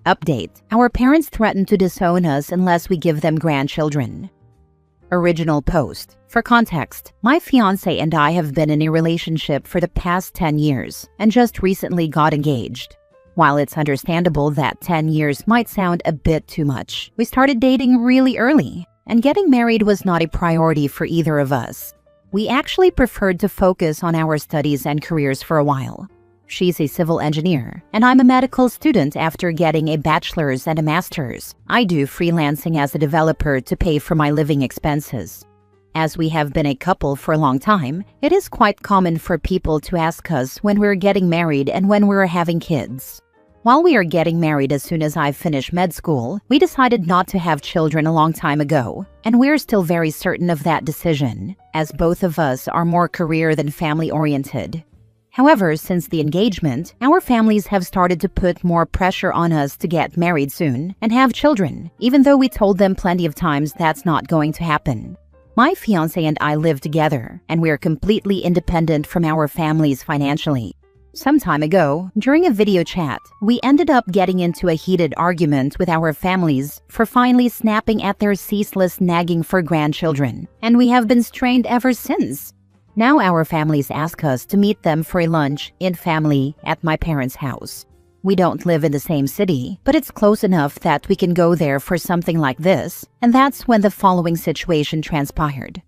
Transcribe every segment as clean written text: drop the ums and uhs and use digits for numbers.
Update: our parents threaten to disown us unless we give them grandchildren. Original post. For context, my fiancé and I have been in a relationship for the past 10 years and just recently got engaged. While it's understandable that 10 years might sound a bit too much, we started dating really early, and getting married was not a priority for either of us. We actually preferred to focus on our studies and careers for a while. She's a civil engineer, and I'm a medical student after getting a bachelor's and a master's. I do freelancing as a developer to pay for my living expenses. As we have been a couple for a long time, it is quite common for people to ask us when we're getting married and when we're having kids. While we are getting married as soon as I finish med school, we decided not to have children a long time ago, and we're still very certain of that decision, as both of us are more career than family-oriented. However, since the engagement, our families have started to put more pressure on us to get married soon and have children, even though we told them plenty of times that's not going to happen. My fiancé and I live together, and we are completely independent from our families financially. Some time ago, during a video chat, we ended up getting into a heated argument with our families for finally snapping at their ceaseless nagging for grandchildren, and we have been strained ever since. Now our families ask us to meet them for a lunch in family at my parents' house. We don't live in the same city, but it's close enough that we can go there for something like this, and that's when the following situation transpired.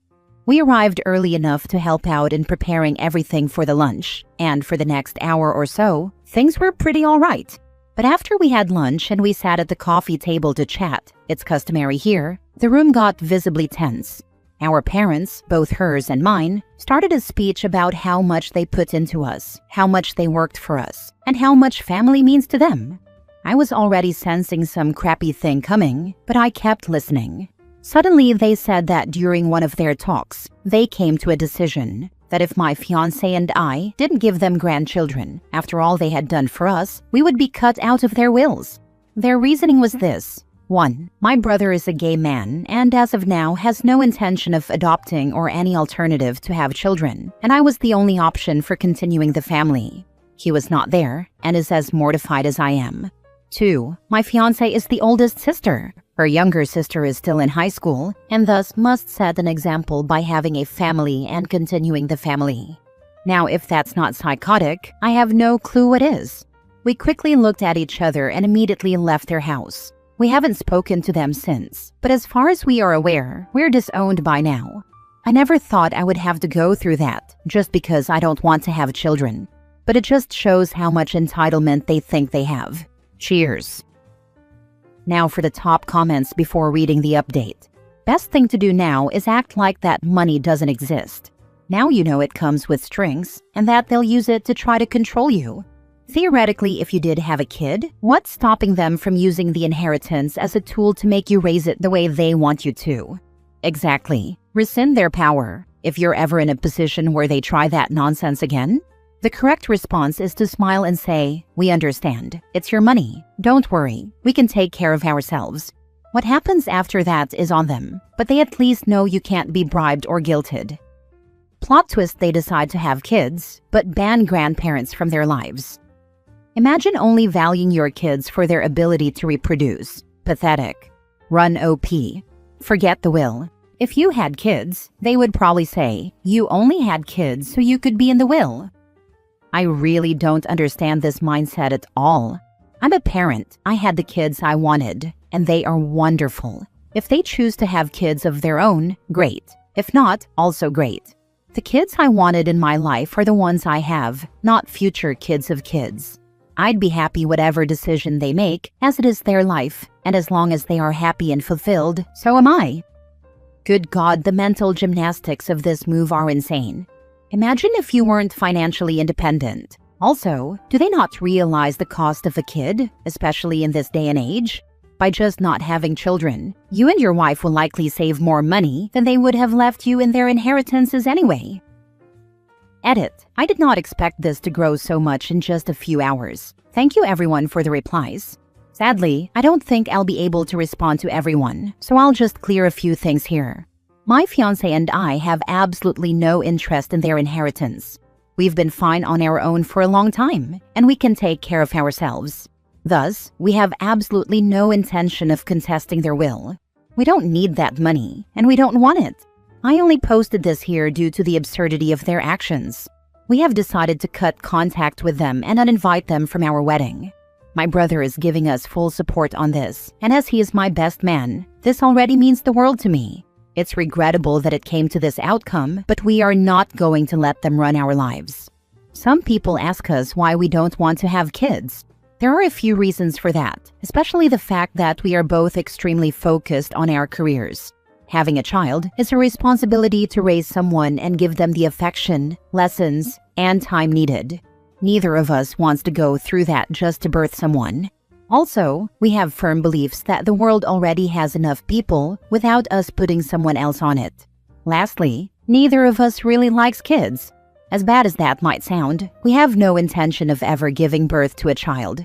We arrived early enough to help out in preparing everything for the lunch, and for the next hour or so, things were pretty all right. But after we had lunch and we sat at the coffee table to chat, it's customary here, the room got visibly tense. Our parents, both hers and mine, started a speech about how much they put into us, how much they worked for us, and how much family means to them. I was already sensing some crappy thing coming, but I kept listening. Suddenly, they said that during one of their talks, they came to a decision that if my fiancé and I didn't give them grandchildren, after all they had done for us, we would be cut out of their wills. Their reasoning was this. 1. My brother is a gay man and as of now has no intention of adopting or any alternative to have children, and I was the only option for continuing the family. He was not there and is as mortified as I am. 2. My fiancé is the oldest sister. Her younger sister is still in high school and thus must set an example by having a family and continuing the family. Now, if that's not psychotic, I have no clue what is. We quickly looked at each other and immediately left their house. We haven't spoken to them since, but as far as we are aware, we're disowned by now. I never thought I would have to go through that just because I don't want to have children, but it just shows how much entitlement they think they have. Cheers. Now for the top comments before reading the update. Best thing to do now is act like that money doesn't exist. Now you know it comes with strings and that they'll use it to try to control you. Theoretically, if you did have a kid, what's stopping them from using the inheritance as a tool to make you raise it the way they want you to? Exactly. Rescind their power. If you're ever in a position where they try that nonsense again, the correct response is to smile and say, "We understand. It's your money. Don't worry. We can take care of ourselves." What happens after that is on them, but they at least know you can't be bribed or guilted. Plot twist: they decide to have kids, but ban grandparents from their lives. Imagine only valuing your kids for their ability to reproduce. Pathetic. Run OP. Forget the will. If you had kids, they would probably say, you only had kids so you could be in the will. I really don't understand this mindset at all. I'm a parent. I had the kids I wanted, and they are wonderful. If they choose to have kids of their own, great. If not, also great. The kids I wanted in my life are the ones I have, not future kids of kids. I'd be happy whatever decision they make, as it is their life, and as long as they are happy and fulfilled, so am I. Good God, the mental gymnastics of this move are insane. Imagine if you weren't financially independent. Also, do they not realize the cost of a kid, especially in this day and age? By just not having children, you and your wife will likely save more money than they would have left you in their inheritances anyway. Edit. I did not expect this to grow so much in just a few hours. Thank you everyone for the replies. Sadly, I don't think I'll be able to respond to everyone, so I'll just clear a few things here. My fiancé and I have absolutely no interest in their inheritance. We've been fine on our own for a long time, and we can take care of ourselves. Thus, we have absolutely no intention of contesting their will. We don't need that money, and we don't want it. I only posted this here due to the absurdity of their actions. We have decided to cut contact with them and uninvite them from our wedding. My brother is giving us full support on this, and as he is my best man, this already means the world to me. It's regrettable that it came to this outcome, but we are not going to let them run our lives. Some people ask us why we don't want to have kids. There are a few reasons for that, especially the fact that we are both extremely focused on our careers. Having a child is a responsibility to raise someone and give them the affection, lessons, and time needed. Neither of us wants to go through that just to birth someone. Also, we have firm beliefs that the world already has enough people without us putting someone else on it. Lastly, neither of us really likes kids. As bad as that might sound, we have no intention of ever giving birth to a child.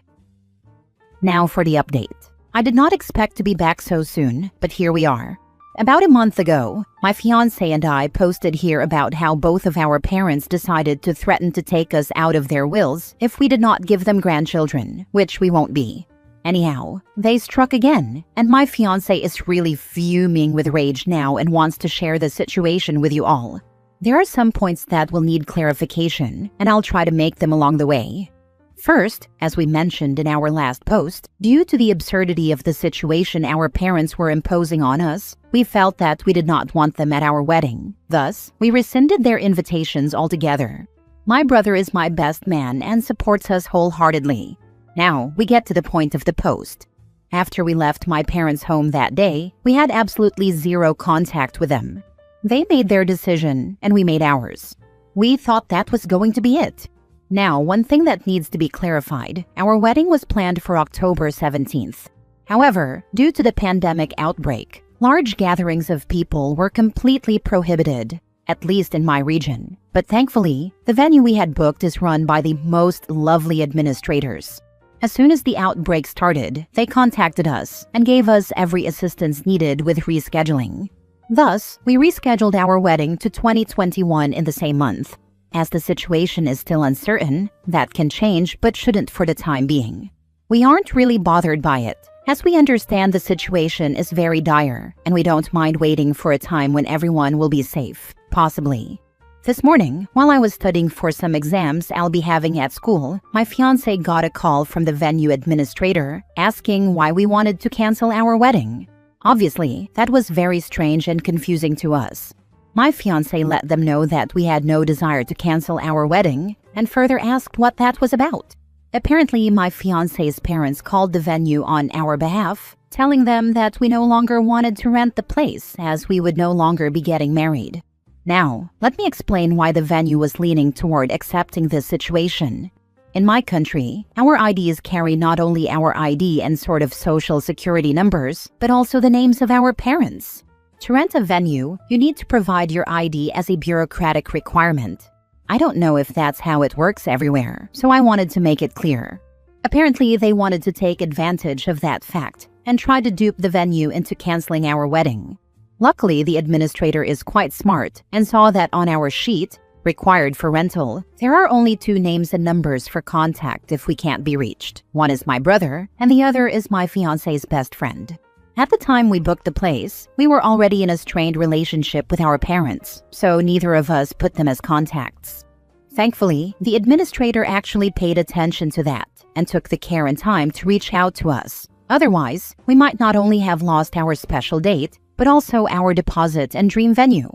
Now for the update. I did not expect to be back so soon, but here we are. About a month ago, my fiancé and I posted here about how both of our parents decided to threaten to take us out of their wills if we did not give them grandchildren, which we won't be. Anyhow, they struck again, and my fiancé is really fuming with rage now and wants to share the situation with you all. There are some points that will need clarification, and I'll try to make them along the way. First, as we mentioned in our last post, due to the absurdity of the situation our parents were imposing on us, we felt that we did not want them at our wedding. Thus, we rescinded their invitations altogether. My brother is my best man and supports us wholeheartedly. Now, we get to the point of the post. After we left my parents' home that day, we had absolutely zero contact with them. They made their decision, and we made ours. We thought that was going to be it. Now, one thing that needs to be clarified, our wedding was planned for October 17th. However, due to the pandemic outbreak, large gatherings of people were completely prohibited, at least in my region. But thankfully, the venue we had booked is run by the most lovely administrators. As soon as the outbreak started, they contacted us and gave us every assistance needed with rescheduling. Thus, we rescheduled our wedding to 2021 in the same month. As the situation is still uncertain, that can change but shouldn't for the time being. We aren't really bothered by it, as we understand the situation is very dire, and we don't mind waiting for a time when everyone will be safe, possibly. This morning, while I was studying for some exams I'll be having at school, my fiancé got a call from the venue administrator asking why we wanted to cancel our wedding. Obviously, that was very strange and confusing to us. My fiancé let them know that we had no desire to cancel our wedding and further asked what that was about. Apparently, my fiancé's parents called the venue on our behalf, telling them that we no longer wanted to rent the place as we would no longer be getting married. Now, let me explain why the venue was leaning toward accepting this situation. In my country, our IDs carry not only our ID and sort of social security numbers, but also the names of our parents. To rent a venue, you need to provide your ID as a bureaucratic requirement. I don't know if that's how it works everywhere, so I wanted to make it clear. Apparently, they wanted to take advantage of that fact and try to dupe the venue into canceling our wedding. Luckily, the administrator is quite smart and saw that on our sheet, required for rental, there are only 2 names and numbers for contact if we can't be reached. One is my brother, and the other is my fiancé's best friend. At the time we booked the place, we were already in a strained relationship with our parents, so neither of us put them as contacts. Thankfully, the administrator actually paid attention to that and took the care and time to reach out to us. Otherwise, we might not only have lost our special date, but also our deposit and dream venue.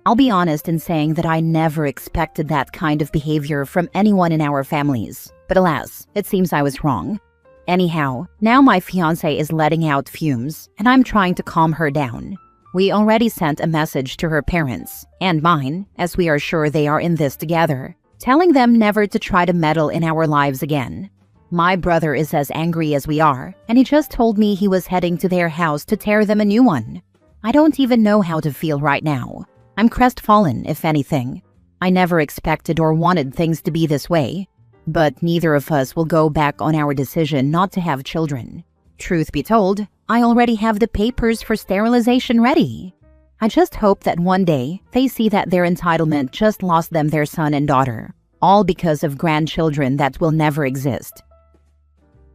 I'll be honest in saying that I never expected that kind of behavior from anyone in our families, but alas, it seems I was wrong. Anyhow, now my fiancé is letting out fumes, and I'm trying to calm her down. We already sent a message to her parents, and mine, as we are sure they are in this together, telling them never to try to meddle in our lives again. My brother is as angry as we are, and he just told me he was heading to their house to tear them a new one. I don't even know how to feel right now. I'm crestfallen, if anything. I never expected or wanted things to be this way. But neither of us will go back on our decision not to have children. Truth be told, I already have the papers for sterilization ready. I just hope that one day they see that their entitlement just lost them their son and daughter, all because of grandchildren that will never exist.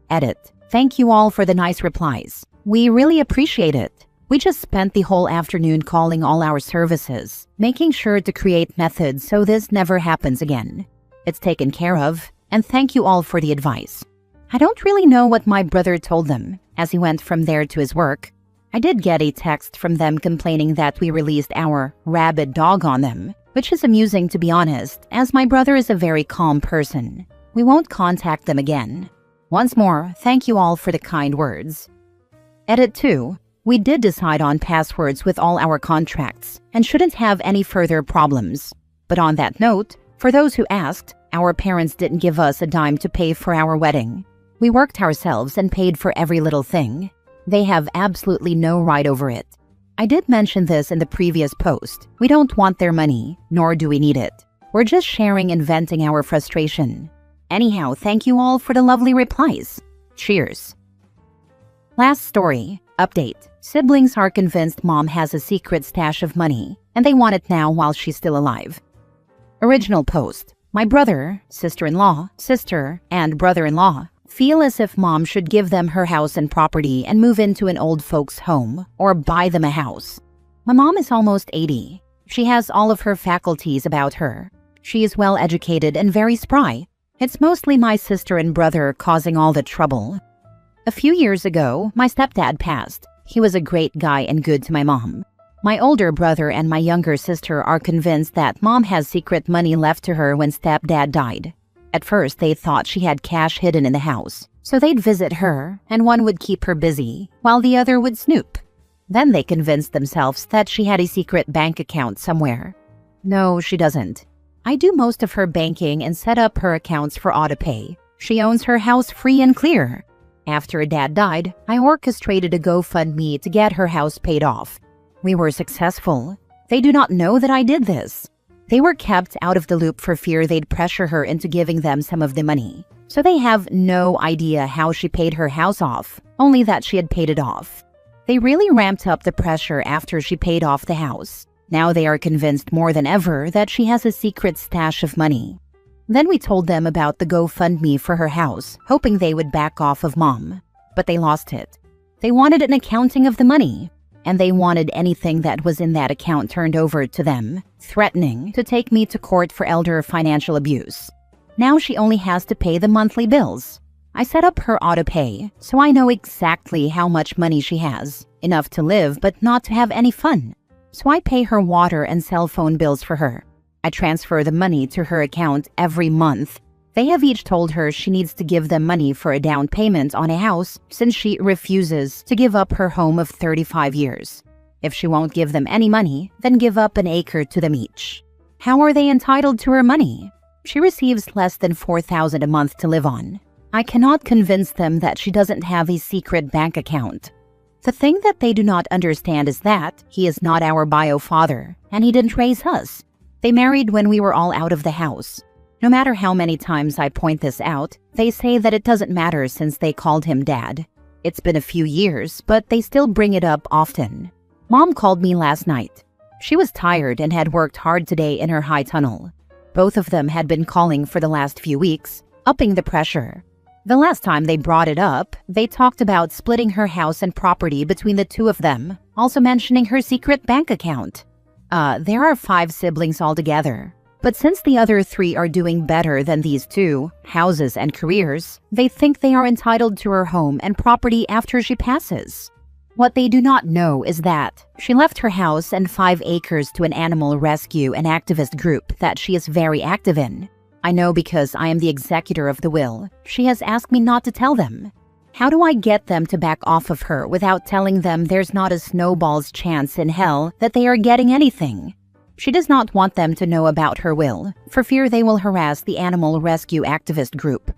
Edit. Thank you all for the nice replies. We really appreciate it. We just spent the whole afternoon calling all our services, making sure to create methods so this never happens again. It's taken care of, and thank you all for the advice. I don't really know what my brother told them as he went from there to his work. I did get a text from them complaining that we released our rabid dog on them, which is amusing to be honest, as my brother is a very calm person. We won't contact them again. Once more, thank you all for the kind words. Edit 2. We did decide on passwords with all our contracts and shouldn't have any further problems. But on that note, for those who asked, our parents didn't give us a dime to pay for our wedding. We worked ourselves and paid for every little thing. They have absolutely no right over it. I did mention this in the previous post. We don't want their money, nor do we need it. We're just sharing and venting our frustration. Anyhow, thank you all for the lovely replies. Cheers. Last story. Update. Siblings are convinced mom has a secret stash of money, and they want it now while she's still alive. Original post. My brother, sister-in-law, sister, and brother-in-law feel as if mom should give them her house and property and move into an old folks' home or buy them a house. My mom is almost 80. She has all of her faculties about her. She is well educated and very spry. It's mostly my sister and brother causing all the trouble. A few years ago, my stepdad passed. He was a great guy and good to my mom. My older brother and my younger sister are convinced that mom has secret money left to her when stepdad died. At first, they thought she had cash hidden in the house, so they'd visit her, and one would keep her busy, while the other would snoop. Then they convinced themselves that she had a secret bank account somewhere. No, she doesn't. I do most of her banking and set up her accounts for AutoPay. She owns her house free and clear. After her dad died, I orchestrated a GoFundMe to get her house paid off. We were successful. They do not know that I did this. They were kept out of the loop for fear they'd pressure her into giving them some of the money. So they have no idea how she paid her house off, only that she had paid it off. They really ramped up the pressure after she paid off the house. Now they are convinced more than ever that she has a secret stash of money. Then we told them about the GoFundMe for her house, hoping they would back off of mom. But they lost it. They wanted an accounting of the money, and they wanted anything that was in that account turned over to them, threatening to take me to court for elder financial abuse. Now she only has to pay the monthly bills. I set up her AutoPay, so I know exactly how much money she has, enough to live but not to have any fun. So I pay her water and cell phone bills for her. I transfer the money to her account every month. They have each told her she needs to give them money for a down payment on a house since she refuses to give up her home of 35 years. If she won't give them any money, then give up an acre to them each. How are they entitled to her money? She receives less than $4,000 a month to live on. I cannot convince them that she doesn't have a secret bank account. The thing that they do not understand is that he is not our bio father, and he didn't raise us. They married when we were all out of the house. No matter how many times I point this out, they say that it doesn't matter since they called him dad. It's been a few years, but they still bring it up often. Mom called me last night. She was tired and had worked hard today in her high tunnel. Both of them had been calling for the last few weeks, upping the pressure. The last time they brought it up, they talked about splitting her house and property between the two of them, also mentioning her secret bank account. There are 5 siblings altogether. But since the other 3 are doing better than these 2, houses and careers, they think they are entitled to her home and property after she passes. What they do not know is that she left her house and 5 acres to an animal rescue and activist group that she is very active in. I know because I am the executor of the will. She has asked me not to tell them. How do I get them to back off of her without telling them there's not a snowball's chance in hell that they are getting anything? She does not want them to know about her will, for fear they will harass the animal rescue activist group.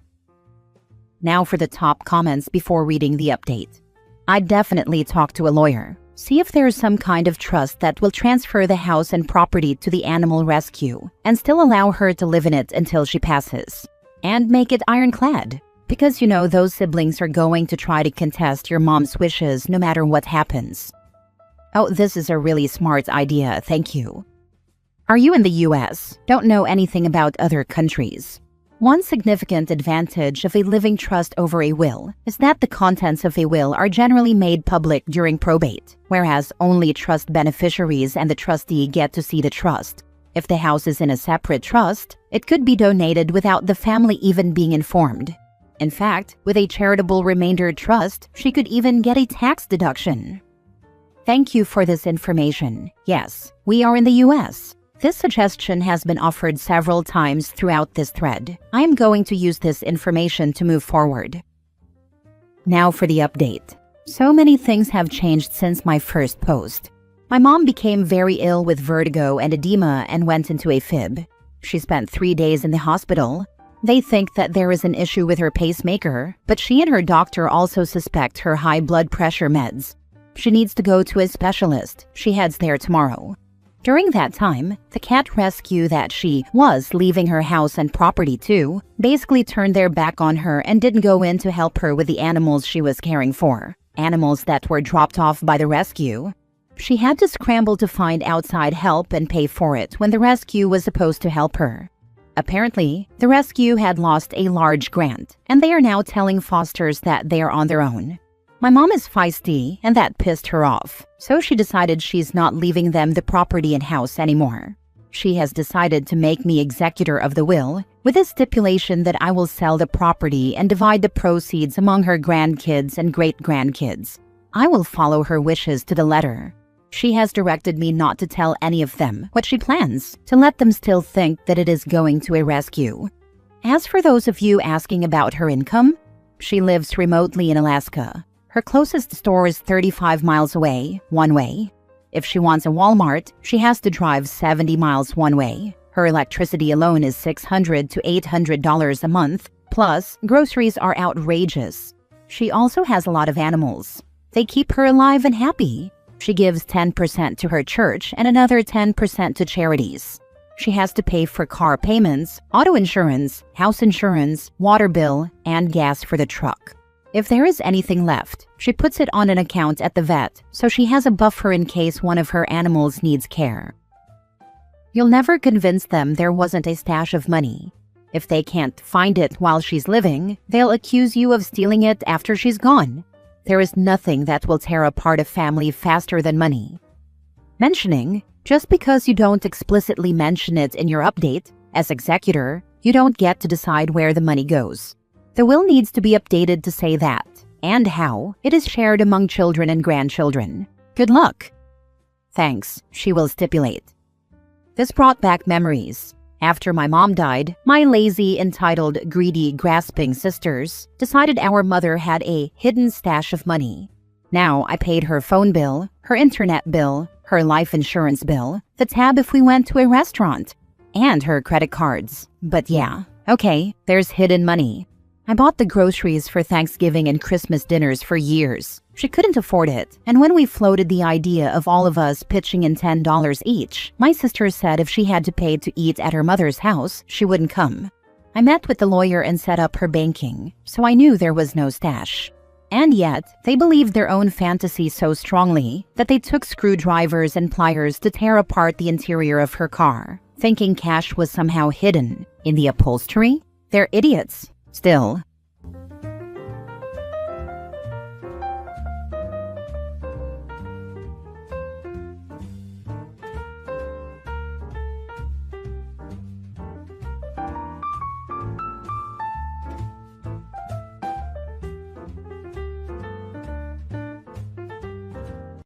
Now for the top comments before reading the update. I'd definitely talk to a lawyer. See if there's some kind of trust that will transfer the house and property to the animal rescue and still allow her to live in it until she passes. And make it ironclad. Because you know those siblings are going to try to contest your mom's wishes no matter what happens. Oh, this is a really smart idea, thank you. Are you in the US? Don't know anything about other countries? One significant advantage of a living trust over a will is that the contents of a will are generally made public during probate, whereas only trust beneficiaries and the trustee get to see the trust. If the house is in a separate trust, it could be donated without the family even being informed. In fact, with a charitable remainder trust, she could even get a tax deduction. Thank you for this information. Yes, we are in the US. This suggestion has been offered several times throughout this thread. I am going to use this information to move forward. Now for the update. So many things have changed since my first post. My mom became very ill with vertigo and edema and went into a fib. She spent 3 days in the hospital. They think that there is an issue with her pacemaker, but she and her doctor also suspect her high blood pressure meds. She needs to go to a specialist. She heads there tomorrow. During that time, the cat rescue that she was leaving her house and property to basically turned their back on her and didn't go in to help her with the animals she was caring for, animals that were dropped off by the rescue. She had to scramble to find outside help and pay for it when the rescue was supposed to help her. Apparently, the rescue had lost a large grant, and they are now telling fosters that they are on their own. My mom is feisty, and that pissed her off, so she decided she's not leaving them the property and house anymore. She has decided to make me executor of the will, with a stipulation that I will sell the property and divide the proceeds among her grandkids and great-grandkids. I will follow her wishes to the letter. She has directed me not to tell any of them what she plans, to let them still think that it is going to a rescue. As for those of you asking about her income, she lives remotely in Alaska. Her closest store is 35 miles away, one way. If she wants a Walmart, she has to drive 70 miles one way. Her electricity alone is $600 to $800 a month, plus groceries are outrageous. She also has a lot of animals. They keep her alive and happy. She gives 10% to her church and another 10% to charities. She has to pay for car payments, auto insurance, house insurance, water bill, and gas for the truck. If there is anything left, she puts it on an account at the vet, so she has a buffer in case one of her animals needs care. You'll never convince them there wasn't a stash of money. If they can't find it while she's living, they'll accuse you of stealing it after she's gone. There is nothing that will tear apart a family faster than money. Mentioning, just because you don't explicitly mention it in your update, as executor, you don't get to decide where the money goes. The will needs to be updated to say that, and how, it is shared among children and grandchildren. Good luck. Thanks, she will stipulate. This brought back memories. After my mom died, my lazy, entitled, greedy, grasping sisters decided our mother had a hidden stash of money. Now I paid her phone bill, her internet bill, her life insurance bill, the tab if we went to a restaurant, and her credit cards. But yeah, okay, there's hidden money. I bought the groceries for Thanksgiving and Christmas dinners for years. She couldn't afford it, and when we floated the idea of all of us pitching in $10 each, my sister said if she had to pay to eat at her mother's house, she wouldn't come. I met with the lawyer and set up her banking, so I knew there was no stash. And yet, they believed their own fantasy so strongly that they took screwdrivers and pliers to tear apart the interior of her car, thinking cash was somehow hidden in the upholstery. They're idiots. Still,